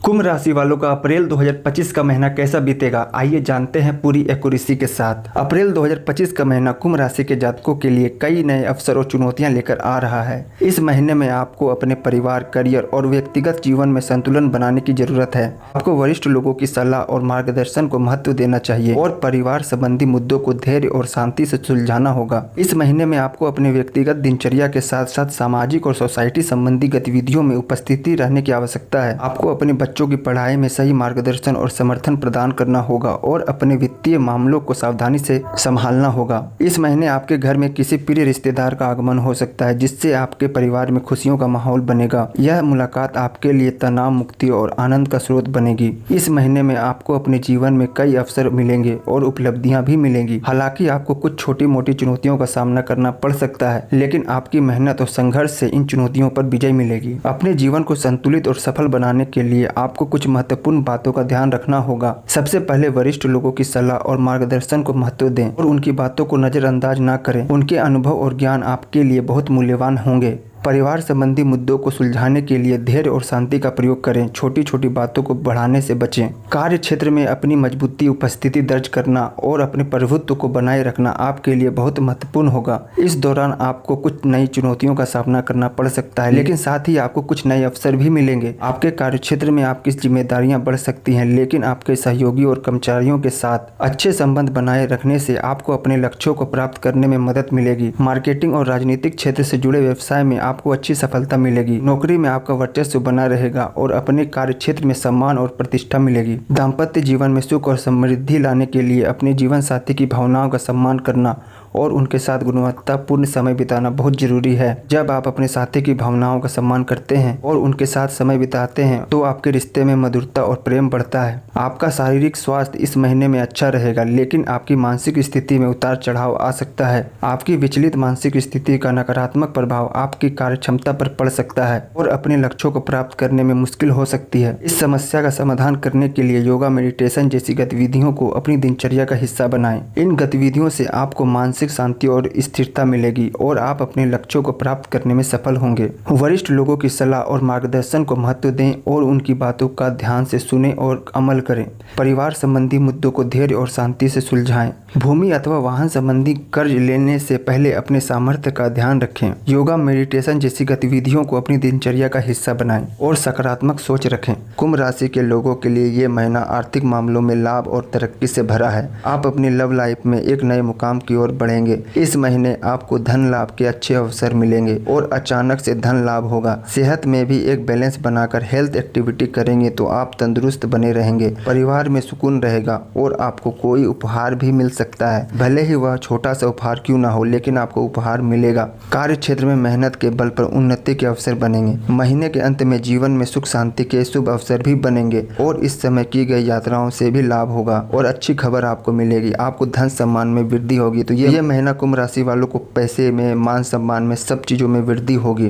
कुंभ राशि वालों का अप्रैल 2025 का महीना कैसा बीतेगा, आइए जानते हैं पूरी एक्यूरेसी के साथ। अप्रैल 2025 का महीना कुंभ राशि के जातकों के लिए कई नए अवसर और चुनौतियां लेकर आ रहा है। इस महीने में आपको अपने परिवार, करियर और व्यक्तिगत जीवन में संतुलन बनाने की जरूरत है। आपको वरिष्ठ लोगों की सलाह और मार्गदर्शन को महत्व देना चाहिए और परिवार संबंधी मुद्दों को धैर्य और शांति से सुलझाना होगा। इस महीने में आपको अपने व्यक्तिगत दिनचर्या के साथ साथ सामाजिक और सोसाइटी संबंधी गतिविधियों में उपस्थिति रहने की आवश्यकता है। आपको अपने बच्चों की पढ़ाई में सही मार्गदर्शन और समर्थन प्रदान करना होगा और अपने वित्तीय मामलों को सावधानी से संभालना होगा। इस महीने आपके घर में किसी प्रिय रिश्तेदार का आगमन हो सकता है, जिससे आपके परिवार में खुशियों का माहौल बनेगा। यह मुलाकात आपके लिए तनाव मुक्ति और आनंद का स्रोत बनेगी। इस महीने में आपको अपने जीवन में कई अवसर मिलेंगे और उपलब्धियां भी मिलेंगी। हालांकि आपको कुछ छोटी मोटी चुनौतियों का सामना करना पड़ सकता है, लेकिन आपकी मेहनत और संघर्ष से इन चुनौतियों पर विजय मिलेगी। अपने जीवन को संतुलित और सफल बनाने के लिए आपको कुछ महत्वपूर्ण बातों का ध्यान रखना होगा। सबसे पहले वरिष्ठ लोगों की सलाह और मार्गदर्शन को महत्व दें और उनकी बातों को नजरअंदाज न करें। उनके अनुभव और ज्ञान आपके लिए बहुत मूल्यवान होंगे। परिवार संबंधी मुद्दों को सुलझाने के लिए धैर्य और शांति का प्रयोग करें। छोटी छोटी बातों को बढ़ाने से बचें। कार्य क्षेत्र में अपनी मजबूती उपस्थिति दर्ज करना और अपने प्रभुत्व को बनाए रखना आपके लिए बहुत महत्वपूर्ण होगा। इस दौरान आपको कुछ नई चुनौतियों का सामना करना पड़ सकता है, लेकिन साथ ही आपको कुछ नए अवसर भी मिलेंगे। आपके कार्य क्षेत्र में आपकी जिम्मेदारियां बढ़ सकती हैं, लेकिन आपके सहयोगी और कर्मचारियों के साथ अच्छे संबंध बनाए रखने से आपको अपने लक्ष्यों को प्राप्त करने में मदद मिलेगी। मार्केटिंग और राजनीतिक क्षेत्र से जुड़े व्यवसाय में आपको अच्छी सफलता मिलेगी। नौकरी में आपका वर्चस्व बना रहेगा और अपने कार्य क्षेत्र में सम्मान और प्रतिष्ठा मिलेगी। दाम्पत्य जीवन में सुख और समृद्धि लाने के लिए अपने जीवन साथी की भावनाओं का सम्मान करना और उनके साथ गुणवत्तापूर्ण समय बिताना बहुत जरूरी है। जब आप अपने साथी की भावनाओं का सम्मान करते हैं और उनके साथ समय बिताते हैं तो आपके रिश्ते में मधुरता और प्रेम बढ़ता है। आपका शारीरिक स्वास्थ्य इस महीने में अच्छा रहेगा, लेकिन आपकी मानसिक स्थिति में उतार चढ़ाव आ सकता है। आपकी विचलित मानसिक स्थिति का नकारात्मक प्रभाव आपकी कार्य क्षमता पर पड़ सकता है और अपने लक्ष्यों को प्राप्त करने में मुश्किल हो सकती है। इस समस्या का समाधान करने के लिए योगा, मेडिटेशन जैसी गतिविधियों को अपनी दिनचर्या का हिस्सा बनाएं। इन गतिविधियों से आपको मानसिक शांति और स्थिरता मिलेगी और आप अपने लक्ष्यों को प्राप्त करने में सफल होंगे। वरिष्ठ लोगों की सलाह और मार्गदर्शन को महत्व दें और उनकी बातों का ध्यान से सुनें और अमल करें। परिवार संबंधी मुद्दों को धैर्य और शांति से सुलझाएं। भूमि अथवा वाहन संबंधी कर्ज लेने से पहले अपने सामर्थ्य का ध्यान रखें। योगा, मेडिटेशन जैसी गतिविधियों को अपनी दिनचर्या का हिस्सा बनाएं और सकारात्मक सोच रखें। कुंभ राशि के लोगों के लिए ये महीना आर्थिक मामलों में लाभ और तरक्की से भरा है। आप अपनी लव लाइफ में एक नए मुकाम की ओर बढ़ेंगे। इस महीने आपको धन लाभ के अच्छे अवसर मिलेंगे और अचानक से धन लाभ होगा। सेहत में भी एक बैलेंस बनाकर हेल्थ एक्टिविटी करेंगे तो आप तंदुरुस्त बने रहेंगे। परिवार में सुकून रहेगा और आपको कोई उपहार भी मिल सकता है, भले ही वह छोटा सा उपहार क्यों ना हो, लेकिन आपको उपहार मिलेगा। कार्य क्षेत्र में मेहनत के बल पर उन्नति के अवसर बनेंगे। महीने के अंत में जीवन में सुख शांति के शुभ अवसर भी बनेंगे और इस समय की गई यात्राओं से भी लाभ होगा और अच्छी खबर आपको मिलेगी। आपको धन सम्मान में वृद्धि होगी। तो ये महीना कुंभ राशि वालों को पैसे में, मान सम्मान में, सब चीजों में वृद्धि होगी।